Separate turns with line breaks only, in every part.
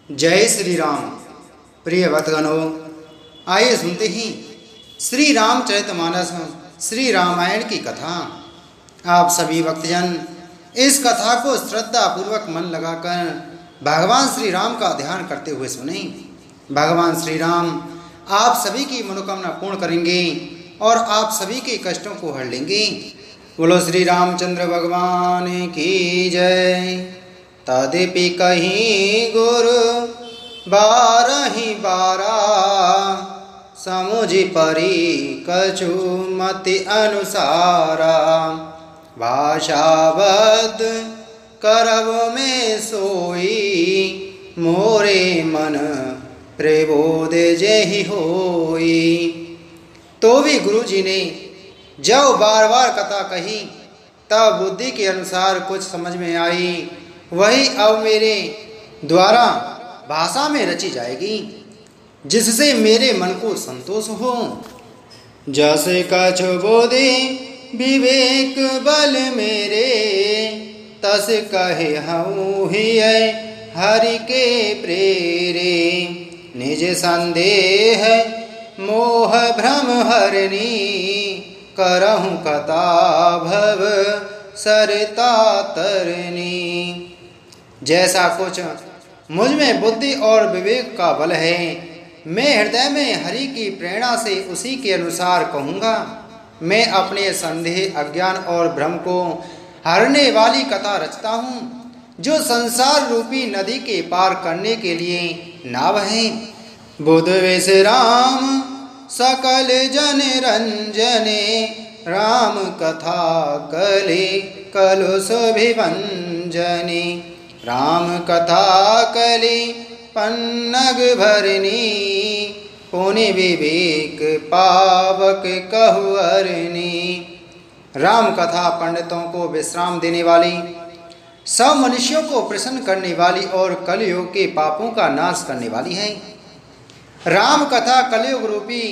जय श्री राम। प्रिय भक्तगणों, आइए सुनते ही श्री रामचरितमानस श्री रामायण की कथा। आप सभी भक्तजन इस कथा को श्रद्धा पूर्वक मन लगाकर भगवान श्री राम का ध्यान करते हुए सुने। भगवान श्री राम आप सभी की मनोकामना पूर्ण करेंगे और आप सभी के कष्टों को हर लेंगे। बोलो श्री रामचंद्र भगवान की जय। तदपि कहीं गुरु बारहि बारा, समुझि परि कछु मति अनुसारा। भाषाबद्ध करब में सोई, मोरे मन प्रबोध जेहि होई। तो भी गुरुजी ने जब बार बार कथा कही तब बुद्धि के अनुसार कुछ समझ में आई, वही अब मेरे द्वारा भाषा में रची जाएगी, जिससे मेरे मन को संतोष हो। जैसे कछु बोधि विवेक बल मेरे, तस कहे हूँ ही हरि के प्रेरे। निज संदेह मोह भ्रम हरनी, करहूँ कथा भव सरता तरनी। जैसा कुछ मुझ में बुद्धि और विवेक का बल है, मैं हृदय में हरि की प्रेरणा से उसी के अनुसार कहूँगा। मैं अपने संदेह, अज्ञान और भ्रम को हरने वाली कथा रचता हूँ, जो संसार रूपी नदी के पार करने के लिए नाव है। बुध विश्राम सकल जन रंजने, राम कथा कले कलुष विभंजनी। राम कथा कली पन्नग भरनी, पुनि विवेक पावक कहु अरनी। राम कथा पंडितों को विश्राम देने वाली, सब मनुष्यों को प्रसन्न करने वाली और कलयुग के पापों का नाश करने वाली है। राम कथा कलयुग रूपी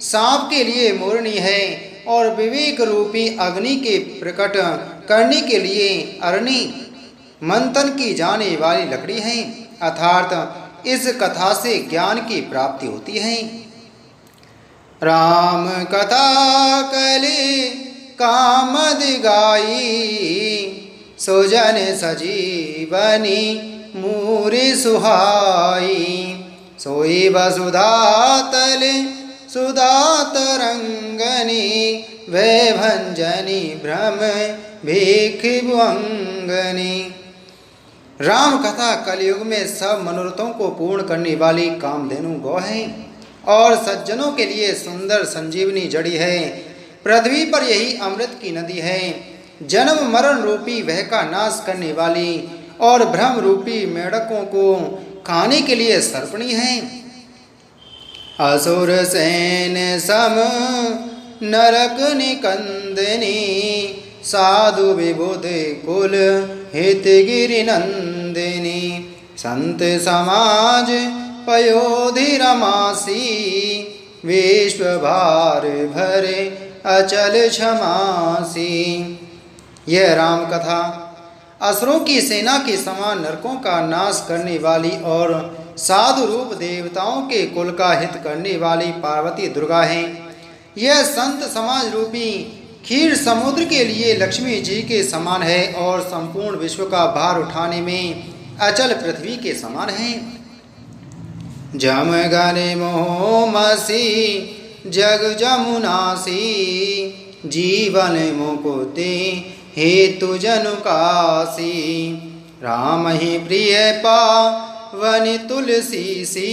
सांप के लिए मोरनी है और विवेक रूपी अग्नि के प्रकट करने के लिए अरणी मंथन की जाने वाली लकड़ी है। अर्थात इस कथा से ज्ञान की प्राप्ति होती है। राम कथा कली कामद गाई, सुजन सजीवनी मूरी सुहाई। सोई वसुधा तले सुधा तरंगनी, वे भंजनी भ्रम भीख भुअंगनी। राम कथा कलयुग में सब मनोरथों को पूर्ण करने वाली कामधेनु गौ है और सज्जनों के लिए सुंदर संजीवनी जड़ी है। पृथ्वी पर यही अमृत की नदी है। जन्म मरण रूपी वह का नाश करने वाली और भ्रम रूपी मेढकों को खाने के लिए सर्पणी है। असुर सेन सम नरक निकंदनी, साधु विबुध कुल हित गिरि नंदिनी। संत समाज पयोधि रमासी, विश्व भार भरे अचल क्षमासी। यह राम कथा असुरों की सेना के समान नरकों का नाश करने वाली और साधु रूप देवताओं के कुल का हित करने वाली पार्वती दुर्गा है। यह संत समाज रूपी क्षीर समुद्र के लिए लक्ष्मी जी के समान है और संपूर्ण विश्व का भार उठाने में अचल पृथ्वी के समान है। जम गने मोहमसी जग जमुनासी, जीवन मुकुति हेतु जनु कासी। राम ही प्रिय पावनि तुलसी सी,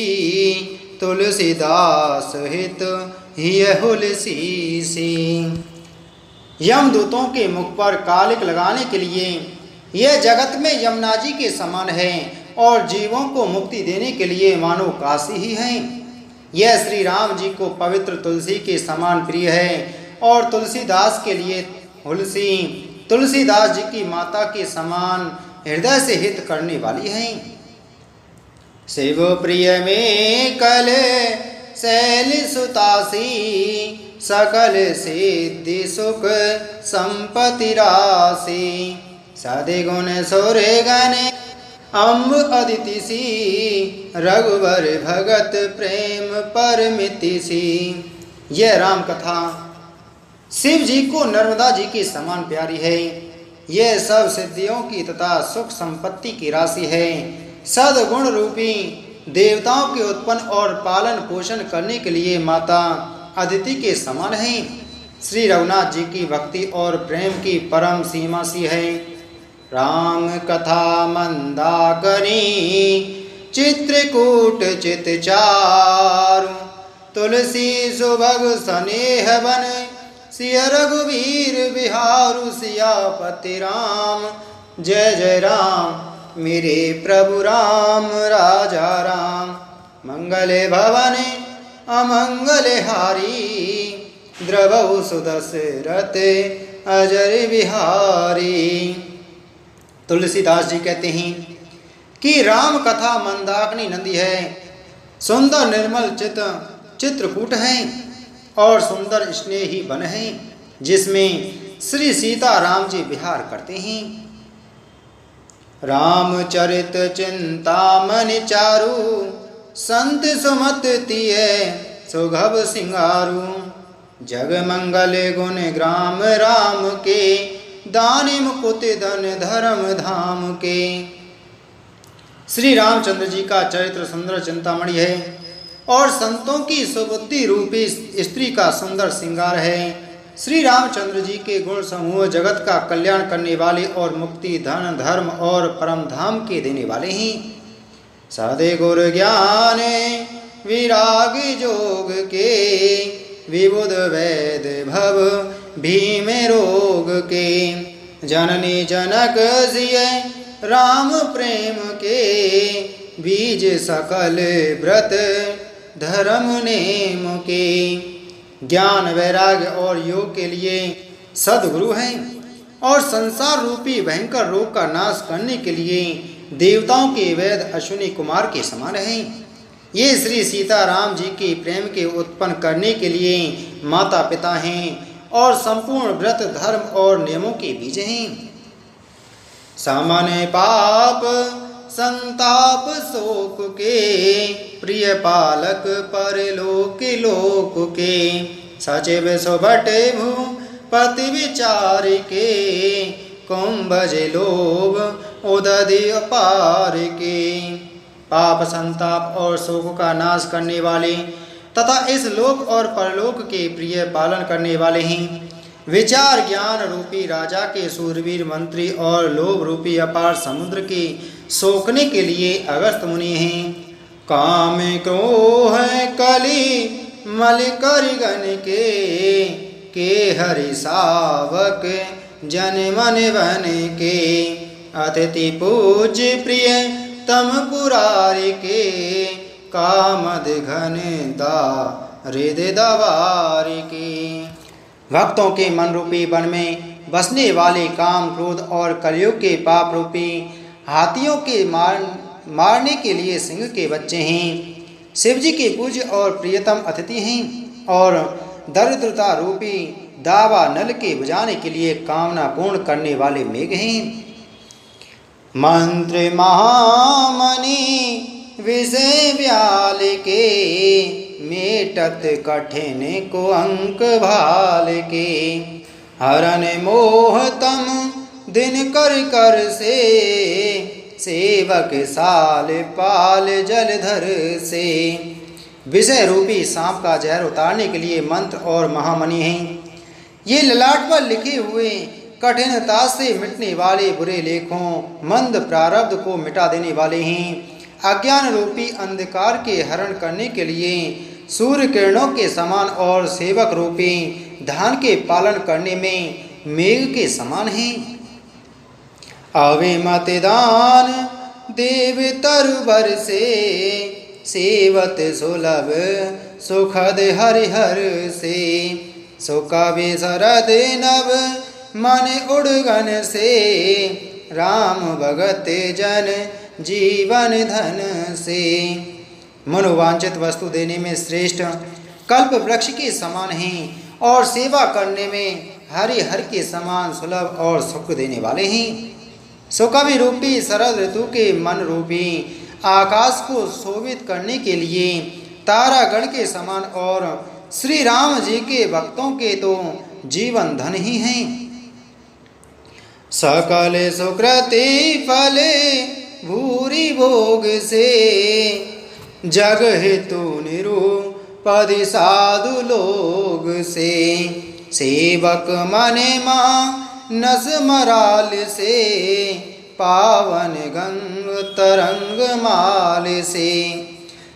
तुलसीदास हित हिय हुलसी सी। यमदूतों के मुख पर कालिक लगाने के लिए यह जगत में यमुना जी के समान है और जीवों को मुक्ति देने के लिए मानो काशी ही है। यह श्री राम जी को पवित्र तुलसी के समान प्रिय है और तुलसीदास के लिए हुलसी तुलसीदास जी की माता के समान हृदय से हित करने वाली है। शिव प्रिय में कल शैल सुतासी, सकल सिद्धि सुख संपत्ति राशि। सदिगुण सुर गण अम्ब अदिति सी, रघुवर भगत प्रेम परमिति सी। यह राम कथा शिव जी को नर्मदा जी के समान प्यारी है। यह सब सिद्धियों की तथा सुख संपत्ति की राशि है। सद्गुण रूपी देवताओं के उत्पन्न और पालन पोषण करने के लिए माता अदिति के समान है। श्री रघुनाथ जी की भक्ति और प्रेम की परम सीमा सी है। राम कथा मंदाकिनी चित्रकूट चित चारु, तुलसी सुभग स्नेह बन सिय रघुवीर बिहारु। सियापति राम जय जय राम, मेरे प्रभु राम राजा राम। मंगले भवन अमंगले हारी, द्रवहु सुदशरथ अजर बिहारी। तुलसीदास जी कहते हैं कि राम कथा मंदाकिनी नदी है, सुंदर निर्मल चित्रकूट है और सुंदर स्नेही वन है, जिसमें श्री सीता राम जी विहार करते हैं। रामचरित चिंतामणि चारु, संत सुमत तिय सुगभ सिंगारू। जग मंगल गुण ग्राम राम के, दानि मुकुट धन धर्म धाम के। श्री रामचंद्र जी का चरित्र सुंदर चिंतामणि है और संतों की सुबुद्धि रूपी स्त्री का सुंदर श्रृंगार है। श्री रामचंद्र जी के गुण समूह जगत का कल्याण करने वाले और मुक्ति धन धर्म और परम धाम के देने वाले हैं। सदे गुर ज्ञान विराग जोग के, विबुध वैद भव भीम रोग के। जननी जनक जिय राम प्रेम के, बीज सकल व्रत धर्म नेम के। ज्ञान वैराग्य और योग के लिए सद्गुरु हैं और संसार रूपी भयंकर रोग का नाश करने के लिए देवताओं के वेद अश्विनी कुमार के समान हैं। ये श्री सीता राम जी के प्रेम के उत्पन्न करने के लिए माता पिता हैं और संपूर्ण व्रत धर्म और नियमों के बीज हैं। सामान्य पाप संताप शोक के, प्रिय पालक परलोक लोक के। सचिव सुभटे भूपति विचार के, कुंभज लोभ उदधि अपार के। पाप संताप और शोक का नाश करने वाले तथा इस लोक और परलोक के प्रिय पालन करने वाले हैं। विचार ज्ञान रूपी राजा के सूरवीर मंत्री और लोभ रूपी अपार समुद्र के सोखने के लिए अगस्त मुनि हैं। काम क्रोह कली मल करिगन के हरि सावक जन मन बन के। अतिथि पूज्य प्रिय तम पुरारी के, कामद घन हृदय दवारी के। भक्तों के मन रूपी वन में बसने वाले काम क्रोध और कलयुग के पाप रूपी हाथियों के मारने के लिए सिंह के बच्चे हैं। शिव जी के पूज्य और प्रियतम अतिथि हैं और दरिद्रता रूपी दावा नल के बुझाने के लिए कामना पूर्ण करने वाले मेघ हैं। मंत्र महामणि विषय व्याल के, मेटत कठिन को अंक भाल के। हरन मोहतम दिन कर कर से, सेवक साल पाल जलधर से। विषय रूपी सांप का जहर उतारने के लिए मंत्र और महामणि हैं। ये ललाट पर लिखे हुए कठिनता से मिटने वाले बुरे लेखों मंद प्रारब्ध को मिटा देने वाले हैं। अज्ञान रूपी अंधकार के हरण करने के लिए सूर्य किरणों के समान और सेवक रूपी धान के पालन करने में मेघ के समान हैं। अविमत दान देव तरवर से, सेवत सुलभ सुखद हरिहर से। सुकवि शरद नव मन उड़गन से, राम भगत जन जीवन धन से। मनोवांछित वस्तु देने में श्रेष्ठ कल्प वृक्ष के समान हैं और सेवा करने में हरिहर के समान सुलभ और सुख देने वाले हैं। सुकवि रूपी शरद ऋतु के मन रूपी आकाश को शोभित करने के लिए तारागण के समान और श्री राम जी के भक्तों के तो जीवन धन ही हैं। सकल सुकृति फले भूरि भोग से जग हेतु निरूपधि साधु लोग से सेवक मने मानस मराल से पावन गंग तरंग माल से।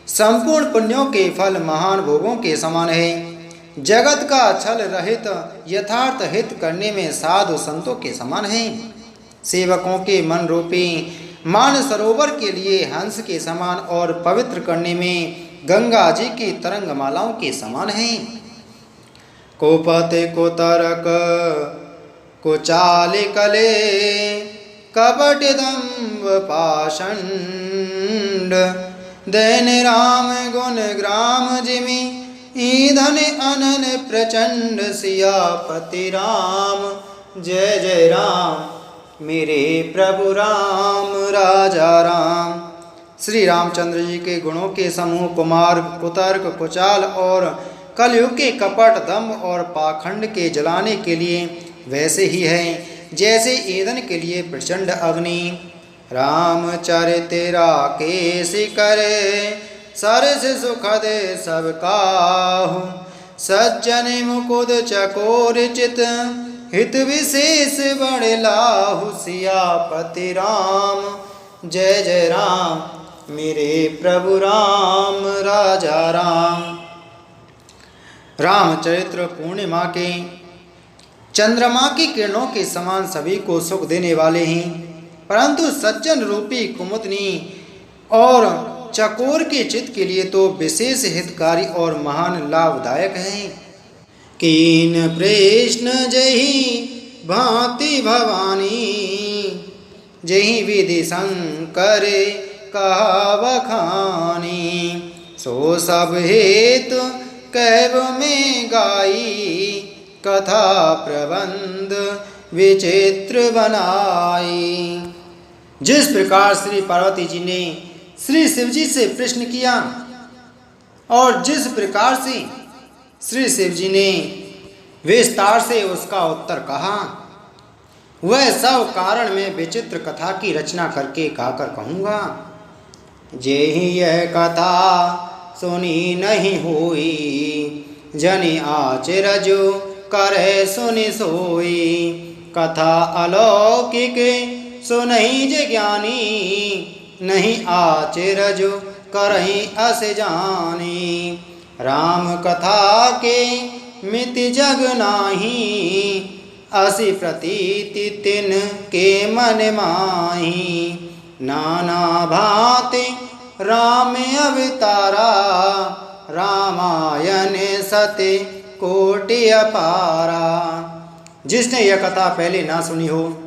संपूर्ण पुण्यों के फल महान भोगों के समान है। जगत का छल रहित यथार्थ हित करने में साधु संतों के समान है। सेवकों के मन रूपी मान सरोवर के लिए हंस के समान और पवित्र करने में गंगा जी की तरंग मालाओं के समान है। कोपते को तरक को चाल कले कपट दम्भ पाषंड दैन राम गुण ग्राम जिमि ईधन अनन प्रचंड सियापति राम जय जय राम मेरे प्रभु राम राजा राम। श्री रामचंद्र जी के गुणों के समूह कुमार कुतर्क कुचाल और कलयुग के कपट दम्भ और पाखंड के जलाने के लिए वैसे ही है जैसे ईंधन के लिए प्रचंड अग्नि। रामचरित राकेश करे सरस सुखद सब काहू सज्जन मुकुद चकोर चित हित विशेष बड़े लाहु सियापति राम जय जय राम मेरे प्रभु राम राजा राम। रामचरित्र पूर्णिमा के चंद्रमा की किरणों के समान सभी को सुख देने वाले हैं, परंतु सज्जन रूपी कुमुदनी और चकोर के चित्त के लिए तो विशेष हितकारी और महान लाभदायक हैं। कीन प्रश्न जही भांति भवानी जही विधि शंकर कहा बखानी सो सब हेतु कैव में गाई कथा प्रबंध विचित्र बनाई। जिस प्रकार श्री पार्वती जी ने श्री शिव जी से प्रश्न किया और जिस प्रकार से श्री शिव जी ने विस्तार से उसका उत्तर कहा, वह सब कारण में विचित्र कथा की रचना करके गाकर कहूँगा। जेहि यह कथा सुनी नहीं हुई जनि आचरजु करे सुनि सोई कथा अलौकिक सुनहि जे ज्ञानी नहीं आचरजु करहि अस जानी। राम कथा के मिति जग नाही असि प्रतीति तिन के मन माही नाना भांति राम अवतारा रामायण सत्य कोटि अपारा। जिसने यह कथा पहले ना सुनी हो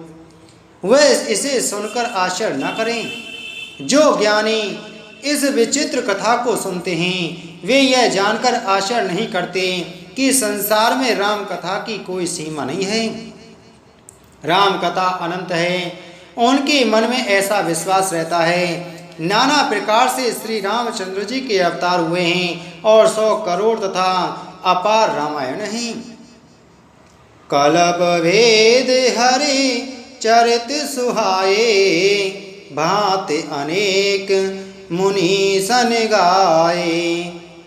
वह इसे सुनकर आश्चर्य न करें। जो ज्ञानी इस विचित्र कथा को सुनते हैं वे यह जानकर आश्चर्य नहीं करते कि संसार में राम कथा की कोई सीमा नहीं है। राम कथा अनंत है, उनके मन में ऐसा विश्वास रहता है। नाना प्रकार से श्री रामचंद्र जी के अवतार हुए हैं और 100 करोड़ तथा अपार रामायण हैं। कल्प भेद हरि चरित सुहाए भांति अनेक मुनि सन गाए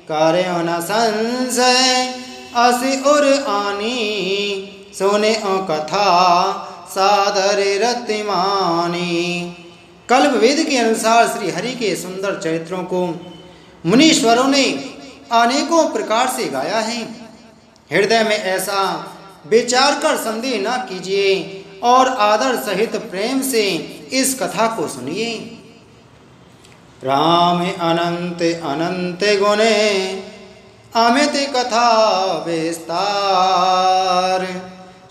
कार्य न संशय असि उर आनी सोने कथा सादर रतिमानी। कल्प वेद के अनुसार श्री हरि के सुंदर चरित्रों को मुनीश्वरों ने अनेकों प्रकार से गाया है। हृदय में ऐसा विचार कर संदेह न कीजिए और आदर सहित प्रेम से इस कथा को सुनिए। राम अनंत अनंत गुणे अमित कथा विस्तार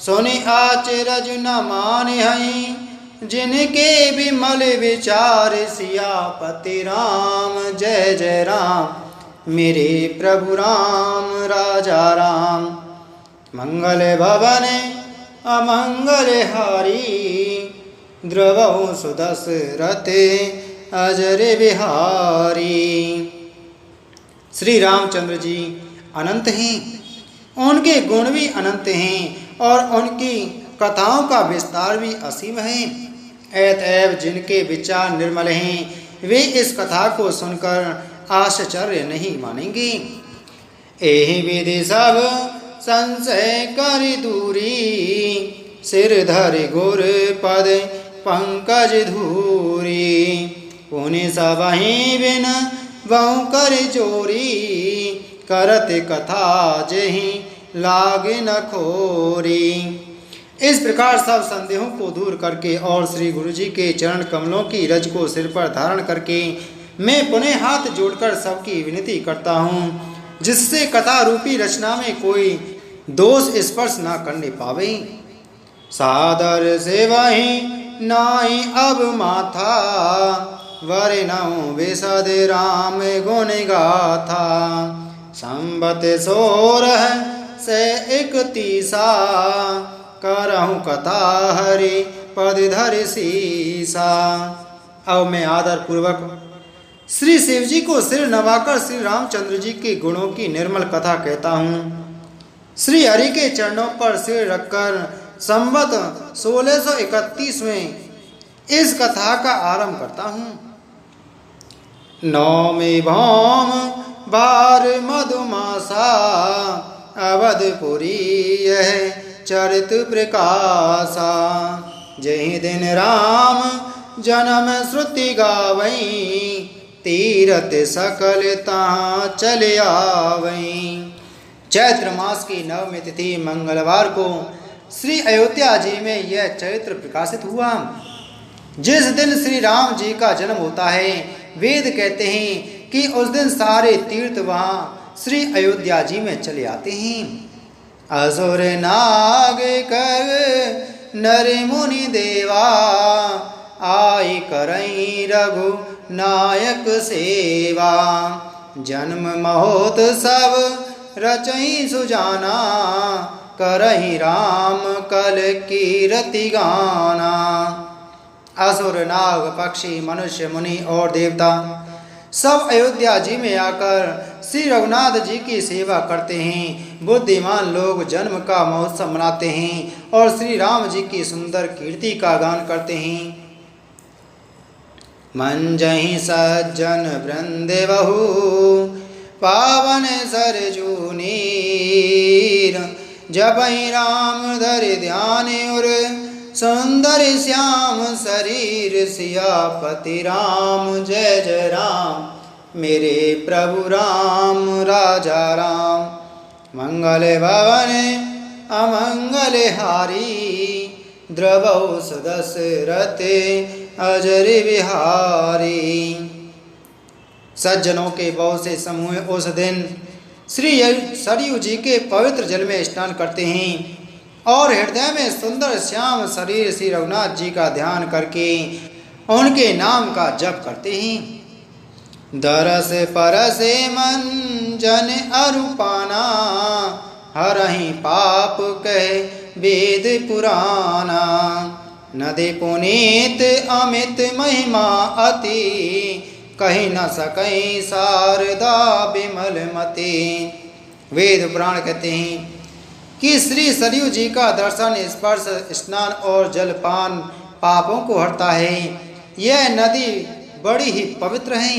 सुनि आचरज न माने हई जिनके विमल विचार सियापति राम जय जय राम मेरे प्रभु राम राजा राम। मंगल भवन अमंगल हारी द्रवौ सुदशरथ अजर बिहारी। श्री रामचंद्र जी अनंत हैं, उनके गुण भी अनंत हैं और उनकी कथाओं का विस्तार भी असीम है। अतएव जिनके विचार निर्मल हैं वे इस कथा को सुनकर आश्चर्य नहीं मानेंगे। एहि विधि सब संशय कर दूरी, सिर धरि गुर पद पंकज धूरी। पुनि सबहि बिन बहु कर जोरी, करत कथा जेहि लागे न खोरी। इस प्रकार सब संदेहों को दूर करके और श्री गुरु जी के चरण कमलों की रज को सिर पर धारण करके मैं पुनः हाथ जोड़कर सबकी विनती करता हूँ, जिससे कथा रूपी रचना में कोई दोष स्पर्श ना करने पावे। सादर से वही नाई अब माथा, वरनौ विशद राम गुण गाथा। संबत 16 से 31 करहूँ कथा हरि पद धरि सीसा। अब मैं आदर पूर्वक श्री शिव जी को सिर नवाकर श्री रामचंद्र जी के गुणों की निर्मल कथा कहता हूँ। श्री हरि के चरणों पर सिर रखकर संवत 1631 में इस कथा का आरंभ करता हूँ। नौमी भौम बार मधुमासा, अवधपुरी यह चरित प्रकाशा। जहि दिन राम जन्म श्रुति गावई, तीरथ सकल तहाँ चले आवई। चैत्र मास की नवमी तिथि मंगलवार को श्री अयोध्या जी में यह चरित्र प्रकाशित हुआ। जिस दिन श्री राम जी का जन्म होता है, वेद कहते हैं कि उस दिन सारे तीर्थ वहाँ श्री अयोध्या जी में चले आते हैं। असुर नाग कर नर मुनि देवा, आई करई रघु नायक सेवा। जन्म महोत्सव रचई सुजाना, करही राम कल कीरति गाना। असुर नाग पक्षी मनुष्य मुनि और देवता सब अयोध्या जी में आकर श्री रघुनाथ जी की सेवा करते हैं। बुद्धिमान लोग जन्म का महोत्सव मनाते हैं और श्री राम जी की सुंदर कीर्ति का गान करते हैं। मंजहि सज्जन वृंदे बहु, पावन सरजू नीर। जपहि राम धरि ध्यान उर, सुंदर श्याम शरीर। सियापति राम जय जय राम, मेरे प्रभु राम राजा राम। मंगल भवन अमंगल हारी, द्रवौ सुदशरथ अजर बिहारी। सज्जनों के बहुत से समूह उस दिन श्री सरयू जी के पवित्र जल में स्नान करते हैं और हृदय में सुंदर श्याम शरीर श्री रघुनाथ जी का ध्यान करके उनके नाम का जप करते हैं। दरस परसे मन जन अरूपाना, हरहि पाप कहे वेद पुराना। नदी पुनीत अमित महिमा अति, कही न सकई शारदा विमल मति। वेद पुराण कहते हैं कि श्री सरयू जी का दर्शन, स्पर्श, स्नान और जलपान पापों को हरता है। यह नदी बड़ी ही पवित्र है,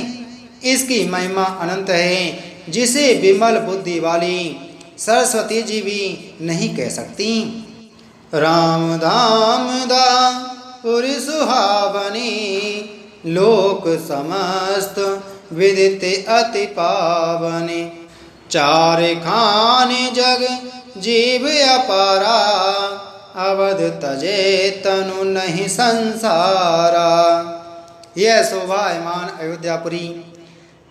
इसकी महिमा अनंत है, जिसे विमल बुद्धि वाली सरस्वती जी भी नहीं कह सकती। राम धाम दा पुरी सुहावनी, लोक समस्त विदित अति पावनी। चार खान जग जीव अपारा, अवध तजे तनु नहीं संसारा। यह शोभायमान अयोध्यापुरी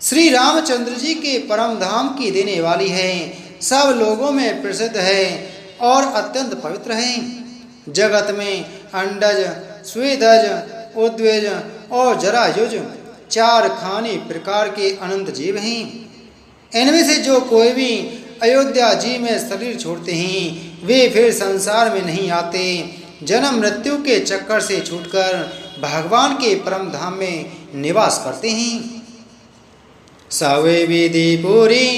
श्री रामचंद्र जी के परम धाम की देने वाली है, सब लोगों में प्रसिद्ध है और अत्यंत पवित्र है। जगत में अंडज, स्वेदज, उद्वेज और जरायुज 4 खानी प्रकार के अनंत जीव हैं। इनमें से जो कोई भी अयोध्या जी में शरीर छोड़ते हैं वे फिर संसार में नहीं आते। जन्म मृत्यु के चक्कर से छूटकर भगवान के परम धाम में निवास करते हैं। सवे विधि पूरी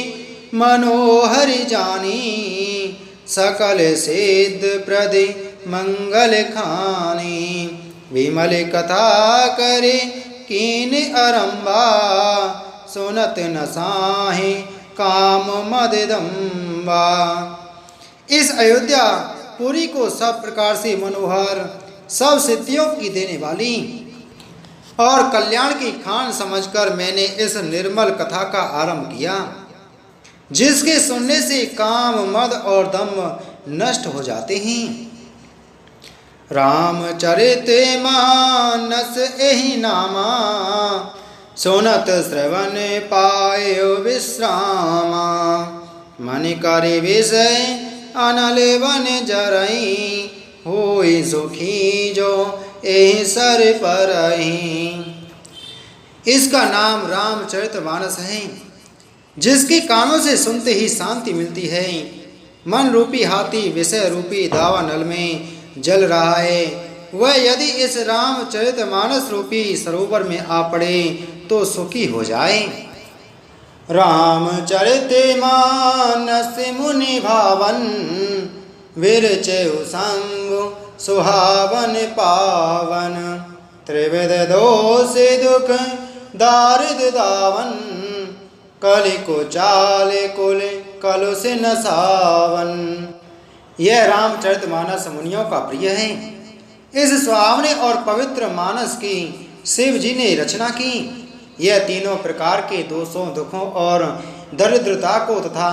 मनोहरि जानी, सकल सिद्ध प्रद मंगल खानी। विमल कथा करे कीन आरंभा, सुनत न साहे काम मददम्बा। इस अयोध्या पुरी को सब प्रकार से मनोहर, सब सिद्धियों की देने वाली और कल्याण की खान समझकर मैंने इस निर्मल कथा का आरंभ किया, जिसके सुनने से काम मद और दम्भ नष्ट हो जाते हैं। रामचरित मानस एहि नामा, सुनत श्रवण पायो विश्रामा। मन करे विषय अनल वन जरई, होई सुखी जो एहि सर परहि। इसका नाम रामचरितमानस है, जिसके कानों से सुनते ही शांति मिलती है। मन रूपी हाथी विषय रूपी दावानल में जल रहा है, वह यदि इस रामचरितमानस रूपी सरोवर में आ पड़े तो सुखी हो जाए। रामचरितमानस मुनि भावन, विरचयु शंभु सुहावन पावन। त्रिविध दोष दुख दारिद दावन, कलि को चाल कुल कलुष न सावन। यह रामचरितमानस मुनियों का प्रिय है। इस सुहावने और पवित्र मानस की शिव जी ने रचना की। यह तीनों प्रकार के दोषों, दुखों और दरिद्रता को तथा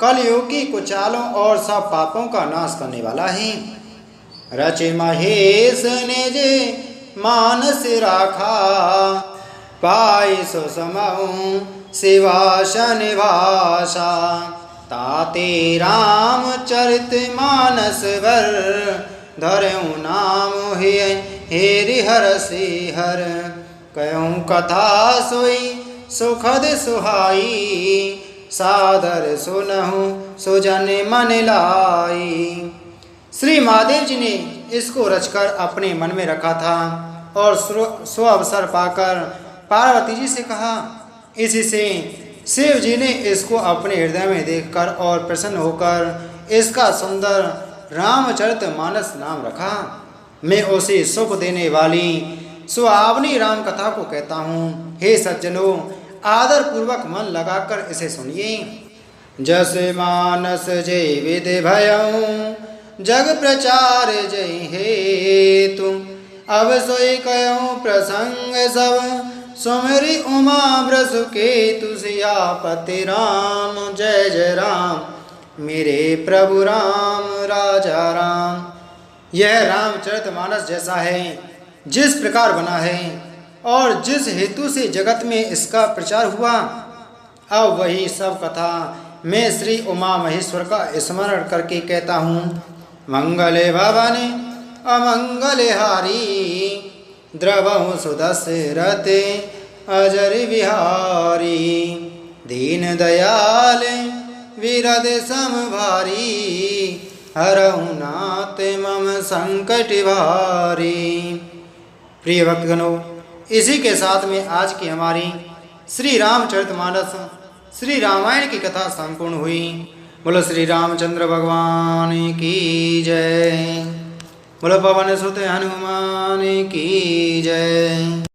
कलयुग की कुचालों और सब पापों का नाश करने वाला है। रच महेश ने जे मानस राखा, पाई सो समहु शिवासन भाषा। ताते रामचरित मानस वर, धरऊँ नाम हेरि हरषि हर। कहूँ कथा सोई सुखद सुहाई, सादर सुनहु सुजन मन लाई। श्री महादेव जी ने इसको रचकर अपने मन में रखा था और स्व अवसर पाकर पार्वती जी से कहा। इसी से शिव जी ने इसको अपने हृदय में देखकर और प्रसन्न होकर इसका सुंदर रामचरितमानस नाम रखा। मैं उसे सुख देने वाली सुहावनी राम कथा को कहता हूँ। हे सज्जनों, आदर पूर्वक मन लगाकर इसे सुनिए। जस मानस जय विधि भयऊँ, जग प्रचार जय हेतु। अब सोई कहूँ प्रसंग सब, सुमरि उमा वृषु केतु। सियापति राम जय जय राम, मेरे प्रभु राम राजा राम। यह रामचरितमानस जैसा है, जिस प्रकार बना है और जिस हेतु से जगत में इसका प्रचार हुआ, अब वही सब कथा मैं श्री उमा महेश्वर का स्मरण करके कहता हूँ। मंगले भवन अमंगले हारी, द्रवहु सुदशरथ अजर बिहारी। दीन दयाल विरद सम भारी, हरहु नाथ मम संकट भारी। प्रिय भक्तगणों, इसी के साथ में आज की हमारी श्री रामचरितमानस श्री रामायण की कथा संपूर्ण हुई। बोलो श्री रामचंद्र भगवान की जय। बोलो पवन सुत हनुमान की जय।